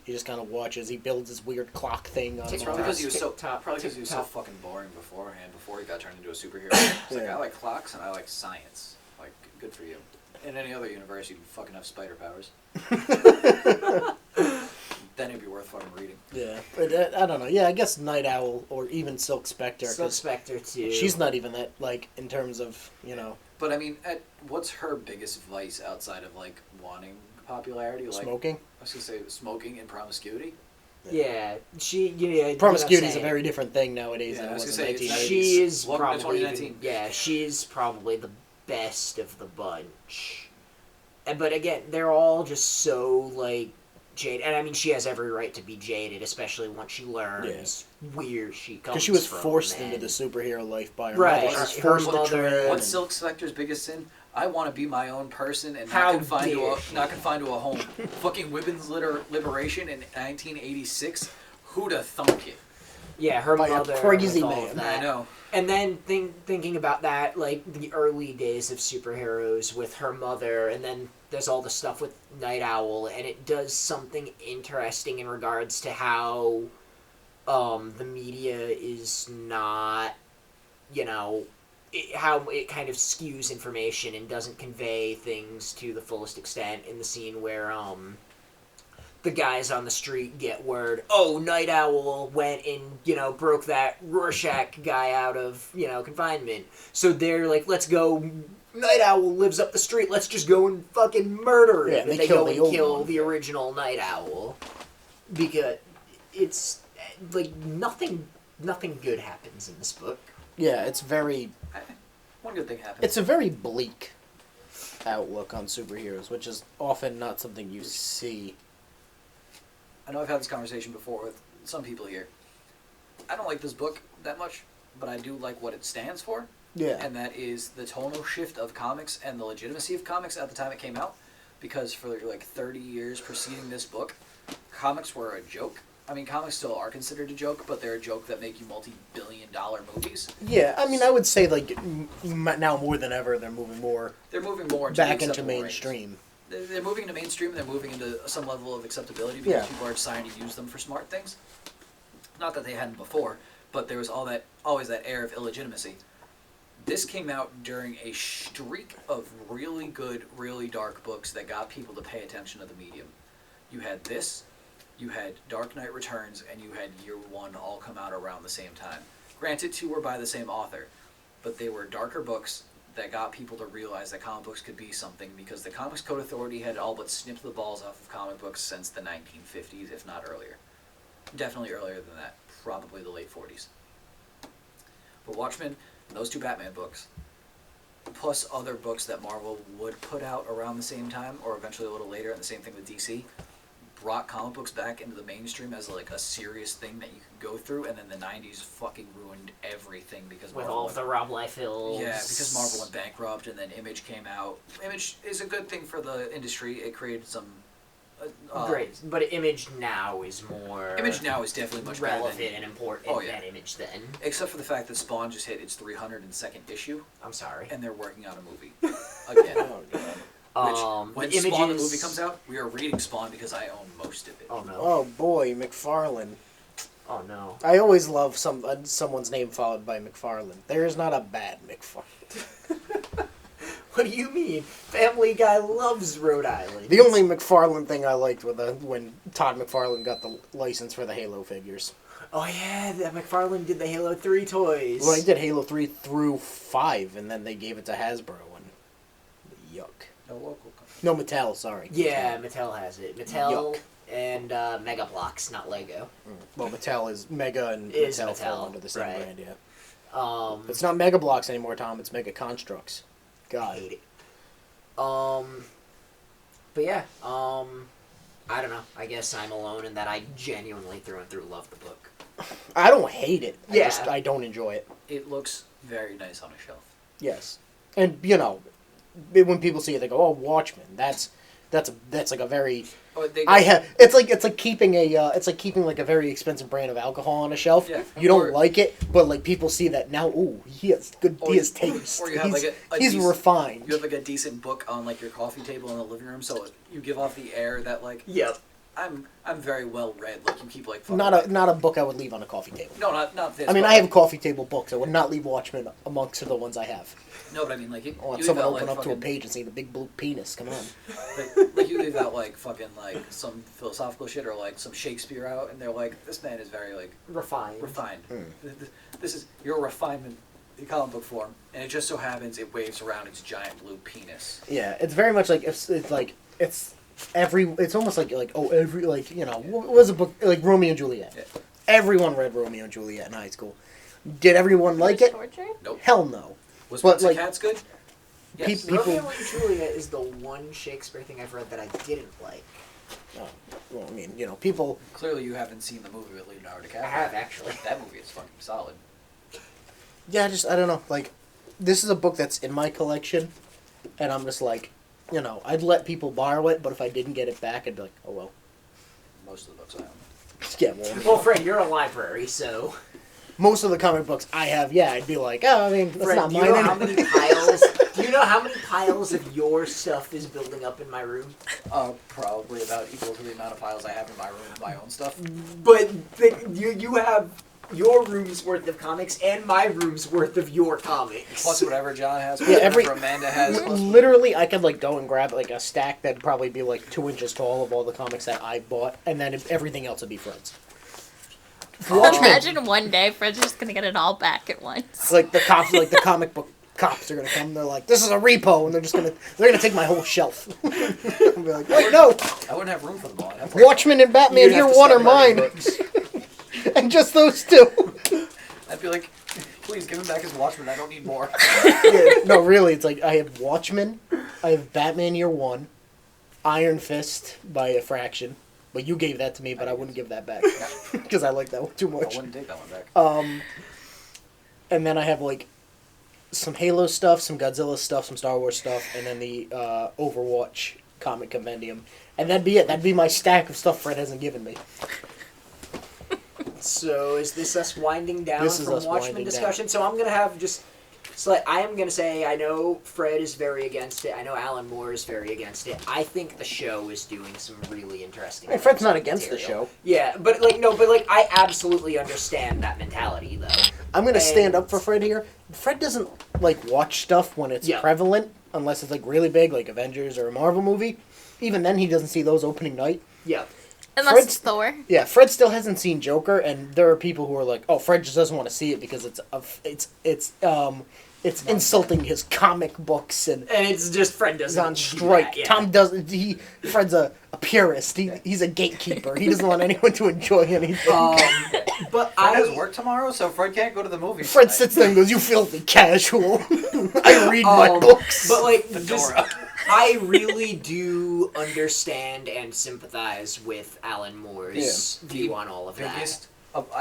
He just kind of watches. He builds his weird clock thing. It's probably because he was so fucking boring beforehand, before he got turned into a superhero. He's like, I like clocks and I like science. Like, good for you. In any other universe, you'd fucking have spider powers. Then it'd be worth fucking reading. Yeah, but I don't know. Yeah, I guess Night Owl or even Silk Spectre. Silk Spectre too. She's not even that, like, in terms of, But I mean, what's her biggest vice outside of like wanting popularity? Like, smoking. I was gonna say smoking and promiscuity. Yeah, promiscuity is a very different thing nowadays than it was in 1980s. She is probably she's probably the best of the bunch. But again, they're all just so like jaded, and I mean, she has every right to be jaded, especially once she learns where she comes from. Because she was forced into the superhero life by her mother. She was forced to train. What's Silk Spectre's biggest sin? I want to be my own person and not confined to a home. Fucking women's liberation in 1986. Who'da thunk it? Yeah, her mother. Crazy man. I know. And then thinking about that, like the early days of superheroes with her mother, and then there's all the stuff with Night Owl, and it does something interesting in regards to how the media is not, how it kind of skews information and doesn't convey things to the fullest extent in the scene where the guys on the street get word, oh, Night Owl went and, broke that Rorschach guy out of, confinement. So they're like, let's go. Night Owl lives up the street. Let's just go and fucking murder him. Yeah, and they go and kill the original Night Owl. Because it's, like, nothing good happens in this book. Yeah, it's very... One good thing happens. It's a very bleak outlook on superheroes, which is often not something you see. I know I've had this conversation before with some people here. I don't like this book that much, but I do like what it stands for. Yeah. And that is the tonal shift of comics and the legitimacy of comics at the time it came out. Because for like 30 years preceding this book, comics were a joke. I mean, comics still are considered a joke, but they're a joke that make you multi-billion-dollar movies. Yeah, I mean, I would say, like, now more than ever, they're moving more back into mainstream. They're moving into mainstream, they're moving into some level of acceptability because people are deciding to use them for smart things. Not that they hadn't before, but there was always that air of illegitimacy. This came out during a streak of really good, really dark books that got people to pay attention to the medium. You had this, you had Dark Knight Returns, and you had Year One all come out around the same time. Granted, two were by the same author, but they were darker books that got people to realize that comic books could be something, because the Comics Code Authority had all but snipped the balls off of comic books since the 1950s, if not earlier. Definitely earlier than that, probably the late 40s. But Watchmen, and those two Batman books, plus other books that Marvel would put out around the same time, or eventually a little later, and the same thing with DC, brought comic books back into the mainstream as like a serious thing that you could go through, and then the 90s fucking ruined everything because with all of the Rob Liefeld. Yeah, because Marvel went bankrupt, and then Image came out. Image is a good thing for the industry. It created some great, but Image now is more. Image now is definitely much relevant and important than Image then. Except for the fact that Spawn just hit its 302nd issue. I'm sorry. And they're working on a movie again. Oh god. Which, when Spawn the movie comes out, we are reading Spawn because I own most of it. Oh no. Oh boy, McFarlane. Oh no. I always love someone's name followed by McFarlane. There is not a bad McFarlane. What do you mean? Family Guy loves Rhode Island. The only McFarlane thing I liked was when Todd McFarlane got the license for the Halo figures. Oh yeah, that McFarlane did the Halo 3 toys. Well, he did Halo 3 through 5, and then they gave it to Hasbro, and yuck. No local company. No, Mattel, sorry. Yeah, Mattel has it. Mattel and Mega Bloks, not Lego. Well, Mattel is Mega, and Mattel fall under the same brand, yeah. It's not Mega Bloks anymore, Tom. It's Mega Constructs. God. I hate it. But yeah, I don't know. I guess I'm alone in that I genuinely through and through love the book. I don't hate it. Yeah. I don't enjoy it. It looks very nice on a shelf. Yes. And, you know, when people see it, they go, "Oh, Watchmen." That's like a very. It's like keeping like a very expensive brand of alcohol on a shelf. Yeah. You don't like it, but like people see that now. Ooh, he has taste. Or you have he's refined. You have like a decent book on like your coffee table in the living room, so you give off the air that like. Yep. I'm very well read. Like you keep like. Not a book I would leave on a coffee table. No, not this. I mean, I have coffee table books. I would not leave Watchmen amongst the ones I have. No, but I mean, like, you want leave someone out, open like, up to a page and see the big blue penis. Come on. Like you leave out, like, fucking, like, some philosophical shit or, like, some Shakespeare out, and they're like, this man is very, like... Refined. This is your refinement in comic book form, and it just so happens it waves around its giant blue penis. Yeah, it's very much like, it's almost like, you know, what was a book, like Romeo and Juliet. Yeah. Everyone read Romeo and Juliet in high school. Did everyone like it? Torture? Nope. Hell no. Was Prince of Cats good? Yes. Romeo and Juliet is the one Shakespeare thing I've read that I didn't like. Oh, well, I mean, you know, people... Clearly you haven't seen the movie with Leonardo DiCaprio. I have, actually. That movie is fucking solid. Yeah, I don't know, like, this is a book that's in my collection, and I'm just like, you know, I'd let people borrow it, but if I didn't get it back, I'd be like, oh well. Most of the books I own. Yeah, well, Fred, you're a library, so... Most of the comic books I have, yeah, I'd be like, oh, I mean, that's Fred, not do mine. you know how many piles? Do you know how many piles of your stuff is building up in my room? Probably about equal to the amount of piles I have in my room of my own stuff. But you have your room's worth of comics and my room's worth of your comics. Plus whatever John has, plus Yeah, whatever Amanda has. Literally, I could go and grab a stack that'd probably be 2 inches tall of all the comics that I bought, and then everything else would be Fred's. Imagine one day Fred's just gonna get it all back at once. The cops, the comic book cops are gonna come. They're like, "This is a repo," and they're gonna take my whole shelf. I'll be like, "Wait, no! I wouldn't have room for them all. Watchmen and Batman Year One are mine, and just those two." I'd be like, "Please give him back his Watchmen. I don't need more." No, really, it's I have Watchmen, I have Batman Year One, Iron Fist by a fraction. But you gave that to me, but I wouldn't give that back because I like that one too much. I wouldn't take that one back. And then I have some Halo stuff, some Godzilla stuff, some Star Wars stuff, and then the Overwatch comic compendium, and that'd be it. That'd be my stack of stuff Fred hasn't given me. So is this us winding down This is from us Watchmen winding discussion? So I'm gonna have just. So I am going to say, I know Fred is very against it. I know Alan Moore is very against it. I think the show is doing some really interesting Hey, Fred's not against the show. Yeah, but I absolutely understand that mentality, though. I'm going to stand up for Fred here. Fred doesn't, watch stuff when it's prevalent, unless it's, really big, like Avengers or a Marvel movie. Even then, he doesn't see those opening night. Yeah. Unless it's Thor. Yeah, Fred still hasn't seen Joker, and there are people who are like, "Oh, Fred just doesn't want to see it because it's insulting his comic books and it's just Fred doesn't. He's on strike. Do that, yeah. Tom doesn't. Fred's a purist. He's a gatekeeper. He doesn't want anyone to enjoy anything. But Fred has work tomorrow, so Fred can't go to the movies. Fred sits there and goes, "You filthy casual." I read my books. But just. I really do understand and sympathize with Alan Moore's view on all of that.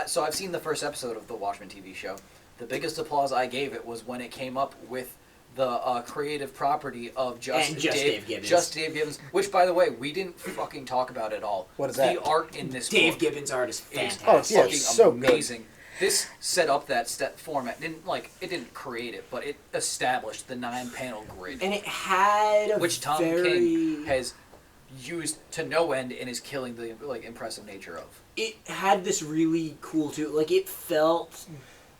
So I've seen the first episode of the Watchmen TV show. The biggest applause I gave it was when it came up with the creative property of Dave Gibbons. Just Dave Gibbons, which, by the way, we didn't fucking talk about at all. What is that? The art in this Dave book Gibbons' art is fantastic. It's so amazing. Good. This set up that format. It didn't create it, but it established the 9-panel grid. And it had which Tom King has used to no end and is killing the impressive nature of. It had this really cool too. It felt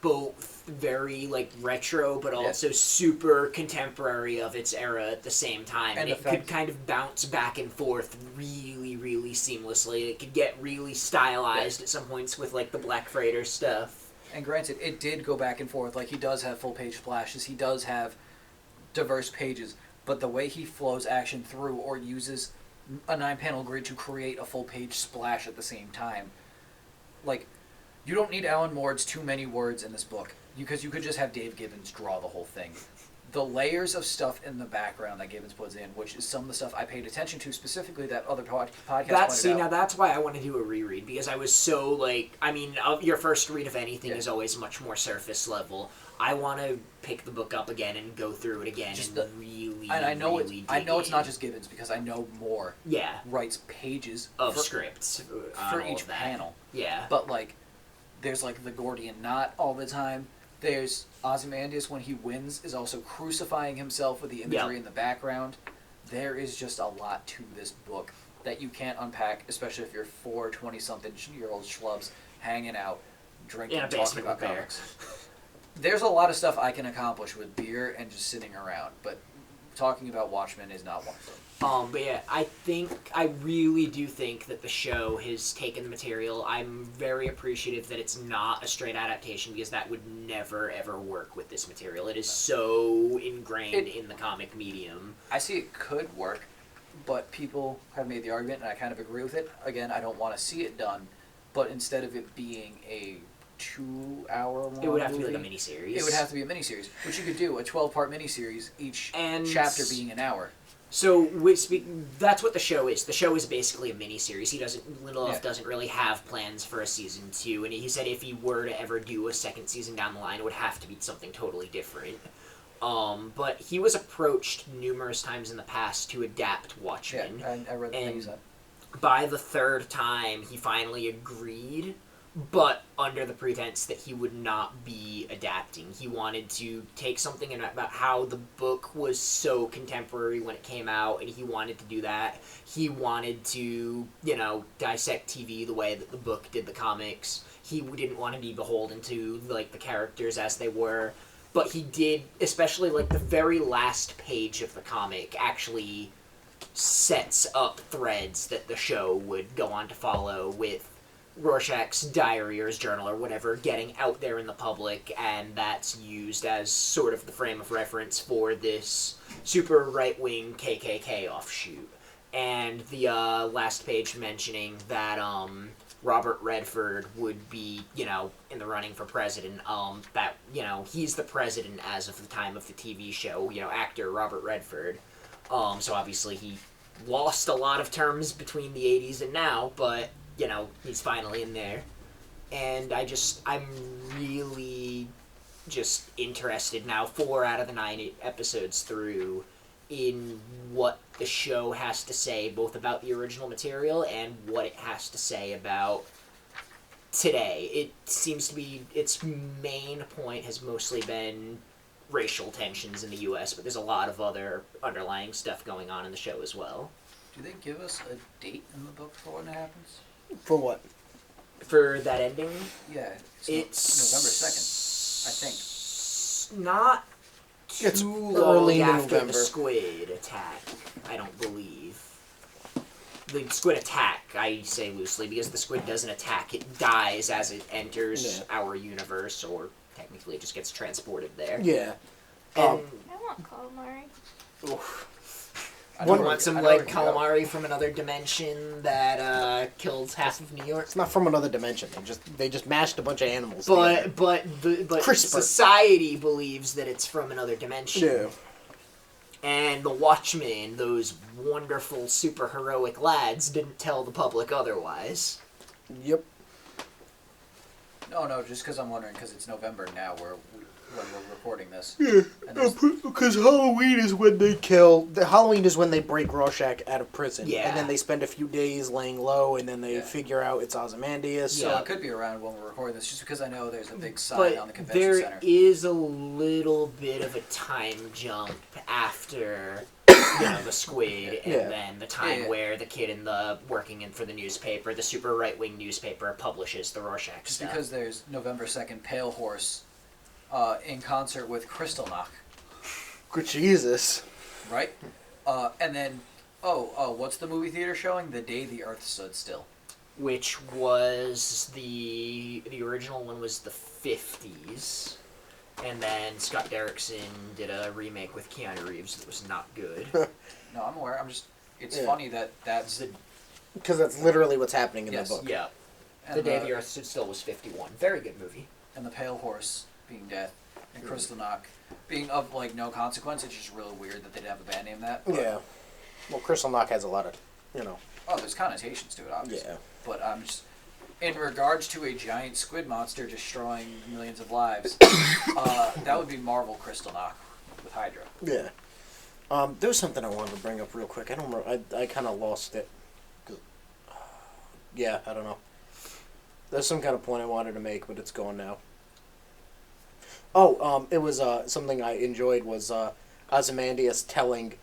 both very retro, but also super contemporary of its era at the same time. And it could kind of bounce back and forth really, really seamlessly. It could get really stylized at some points with the Black Freighter stuff. And granted, it did go back and forth. He does have full page splashes. He does have diverse pages. But the way he flows action through or uses a 9-panel grid to create a full page splash at the same time, you don't need Alan Moore's too many words in this book, because you could just have Dave Gibbons draw the whole thing. The layers of stuff in the background that Gibbons puts in, which is some of the stuff I paid attention to specifically that other podcast pointed out. Now that's why I want to do a reread, because I was so your first read of anything is always much more surface level. I want to pick the book up again and go through it again I know it's not just Gibbons, because I know Moore writes pages of scripts for each panel. Yeah. But there's the Gordian knot all the time. There's Ozymandias, when he wins, is also crucifying himself with the imagery in the background. There is just a lot to this book that you can't unpack, especially if you're 4 20-something-year-old schlubs hanging out, drinking, and talking about comics. There's a lot of stuff I can accomplish with beer and just sitting around, but talking about Watchmen is not one of them. But yeah, I really do think that the show has taken the material. I'm very appreciative that it's not a straight adaptation, because that would never, ever work with this material. It is so ingrained in the comic medium. I see it could work, but people have made the argument, and I kind of agree with it. Again, I don't want to see it done, but instead of it being a 2-hour long it would have movie, to be a miniseries. It would have to be a miniseries, which you could do, a 12-part miniseries, each chapter being an hour. So that's what the show is. The show is basically a miniseries. Lindelof doesn't really have plans for a season 2, and he said if he were to ever do a second season down the line, it would have to be something totally different. But he was approached numerous times in the past to adapt Watchmen. Yeah, I read the things up. By the third time, he finally agreed, but under the pretense that he would not be adapting. He wanted to take something about how the book was so contemporary when it came out, and he wanted to do that. He wanted to, dissect TV the way that the book did the comics. he didn't want to be beholden to, like, the characters as they were. But he did, especially, like, the very last page of the comic actually sets up threads that the show would go on to follow, with Rorschach's diary or his journal or whatever getting out there in the public, and that's used as sort of the frame of reference for this super right-wing KKK offshoot. And the last page mentioning that Robert Redford would be, in the running for president, that, he's the president as of the time of the TV show, actor Robert Redford. So obviously he lost a lot of terms between the 80s and now, but, he's finally in there. And I'm really just interested now, 4 out of the 9 episodes through, in what the show has to say, both about the original material and what it has to say about today. It seems to be, its main point has mostly been racial tensions in the U.S., but there's a lot of other underlying stuff going on in the show as well. Do they give us a date in the book for when it happens? For what? For that ending? Yeah, it's November 2nd, I think. Not It's too early long in after November. the squid attack, I don't believe. The squid attack, I say loosely, because the squid doesn't attack, it dies as it enters our universe, or technically it just gets transported there. Yeah. And I want calamari. you want some, like, calamari from another dimension that killed half of New York? It's not from another dimension. They just mashed a bunch of animals But together. CRISPR. society believes that it's from another dimension. Yeah. And the Watchmen, those wonderful, super heroic lads, didn't tell the public otherwise. Yep. No, just because I'm wondering, because it's November now, when we're recording this. Yeah, And because Halloween is when they kill. Halloween is when they break Rorschach out of prison. Yeah. And then they spend a few days laying low, and then they figure out it's Ozymandias. So Yeah. it could be around when we're recording this, just because I know there's a big sign But on the convention there center. is a little bit of a time jump after, the squid, and then the time where the kid working for the newspaper, the super right-wing newspaper, publishes the Rorschach Just stuff. because there's November 2nd Pale Horse in concert with Kristallnacht, Good Jesus. right? And then, what's the movie theater showing? The Day the Earth Stood Still. Which was the original one was the 50s, and then Scott Derrickson did a remake with Keanu Reeves that was not good. No, I'm aware. It's Yeah. funny that's... Because that's literally what's happening in Yes. the book. Yeah. And The Day the Earth Stood Still was 51. Very good movie. And the Pale Horse being death, and Kristallnacht being of, like, no consequence. It's just really weird that they'd have a band name that. But, Yeah. Well, Kristallnacht has a lot of, Oh, there's connotations to it, obviously. Yeah. But I'm just... In regards to a giant squid monster destroying millions of lives, that would be Marvel Kristallnacht with Hydra. Yeah. There was something I wanted to bring up real quick. I don't remember. I kind of lost it. Yeah, I don't know. There's some kind of point I wanted to make, but it's gone now. Oh, it was something I enjoyed was Ozymandias telling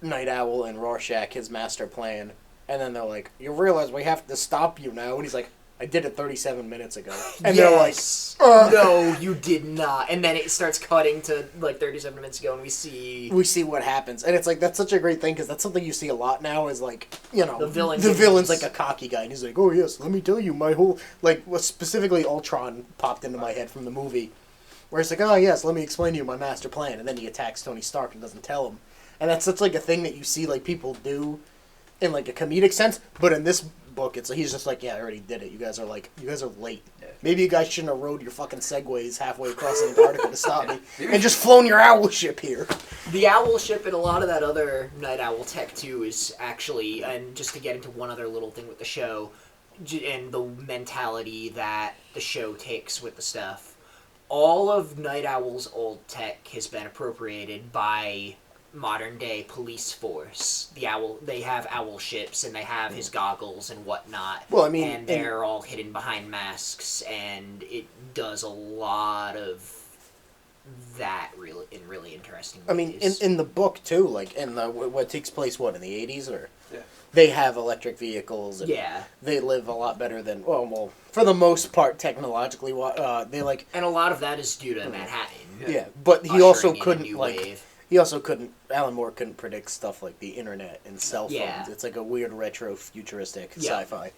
Night Owl and Rorschach his master plan, and then they're like, "You realize we have to stop you now?" And he's like, "I did it 37 minutes ago." And they're like, "No, you did not." And then it starts cutting to like 37 minutes ago, and we see what happens, and it's like that's such a great thing because that's something you see a lot now. Is like the villain. The villain's like a cocky guy, and he's like, "Oh yes, let me tell you my whole specifically Ultron popped into my head from the movie." Where it's like, "Oh yes, let me explain to you my master plan," and then he attacks Tony Stark and doesn't tell him, and that's such like a thing that you see like people do, in like a comedic sense. But in this book, he's just like, "Yeah, I already did it. You guys are late. Yeah. Maybe you guys shouldn't have rode your fucking segways halfway across Antarctica to stop me, and just flown your owl ship here." The owl ship and a lot of that other Night Owl tech too is actually, and just to get into one other little thing with the show, and the mentality that the show takes with the stuff. All of Night Owl's old tech has been appropriated by modern day police force. They have owl ships and they have his goggles and whatnot. Well, I mean, and they're all hidden behind masks, and it does a lot of that in really interesting ways. I mean, in the book too, like in the what takes place in the 80s or they have electric vehicles. And they live a lot better than well, for the most part, technologically. They like, and a lot of that is due to Manhattan. Yeah, but he also couldn't wave. He also couldn't. Alan Moore couldn't predict stuff like the internet and cell phones. Yeah. It's like a weird retro futuristic sci-fi,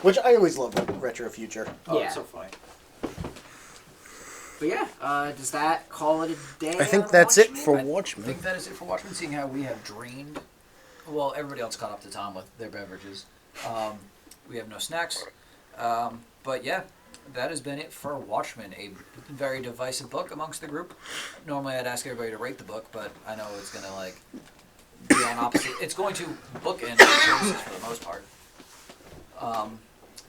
which I always love. Retro future. Oh, it's so funny. But yeah, does that call it a day? I think that's Watchmen? it for Watchmen. I think that is it for Watchmen, seeing how we have drained. Well, everybody else caught up to Tom with their beverages. We have no snacks. But yeah, that has been it for Watchmen, a very divisive book amongst the group. Normally I'd ask everybody to rate the book, but I know it's going to like be on opposite. It's going to bookend choices for the most part.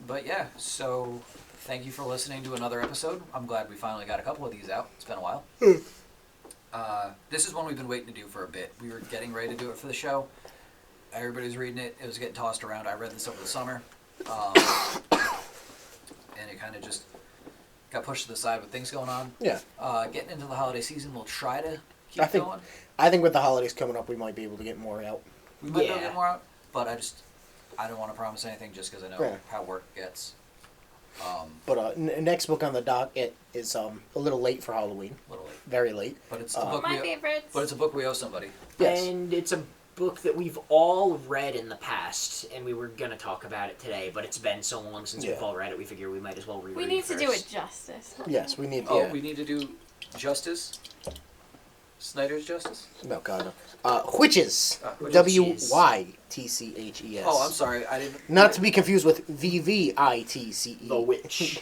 But yeah, so thank you for listening to another episode. I'm glad we finally got a couple of these out. It's been a while. This is one we've been waiting to do for a bit. We were getting ready to do it for the show. Everybody's reading it. It was getting tossed around. I read this over the summer. And it kind of just got pushed to the side with things going on. Yeah. Getting into the holiday season, we'll try to keep going. I think with the holidays coming up, we might be able to get more out. We might be able to get more out, but I don't want to promise anything just because I know how work gets. But next book on the docket is a little late for Halloween. A little late. Very late. But it's the book my favorites. But it's a book we owe somebody. Yes. And it's a book that we've all read in the past, and we were going to talk about it today, but it's been so long since we've all read it, we figure we might as well reread it. We need first. to do it justice. Yes, we need. Oh, we need to do Justice? Snyder's Justice? No, God, no. Witches. Witches. Wytches. Oh, I'm sorry. I didn't. Not to be confused with VVITCE. The Witch.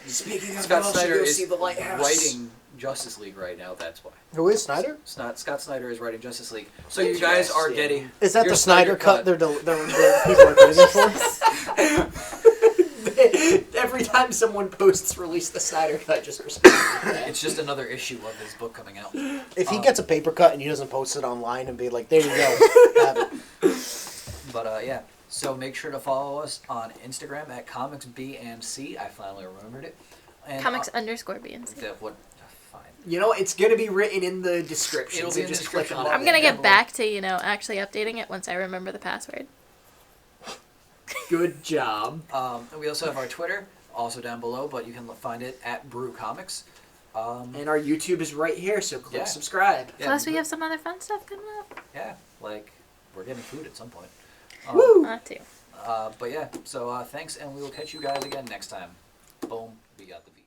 Speaking of Scott Snyder is see the lighthouse. writing Justice League right now. That's why. Who is Snyder? Scott Snyder is writing Justice League. So you guys are getting. Is that your the Snyder cut? They're people are crazy for. Every time someone posts release the Snyder cut, just respond to that. It's just another issue of his book coming out. If he gets a paper cut and he doesn't post it online and be like, "There you go, have it." But yeah, so make sure to follow us on Instagram at comicsbnc. I finally remembered it. And Comics_BNC. Fine. You know, it's going to be written in the description. It'll so be in the just description. click on it. I'm gonna get back to actually updating it once I remember the password. Good job. And we also have our Twitter, also down below, but you can find it at Brew Comics. And our YouTube is right here, so click Yeah. subscribe. Yeah, Plus, we have some other fun stuff coming up. Yeah, like we're getting food at some point. Woo! Not too. But yeah, so thanks, and we will catch you guys again next time. Boom, we got the beat.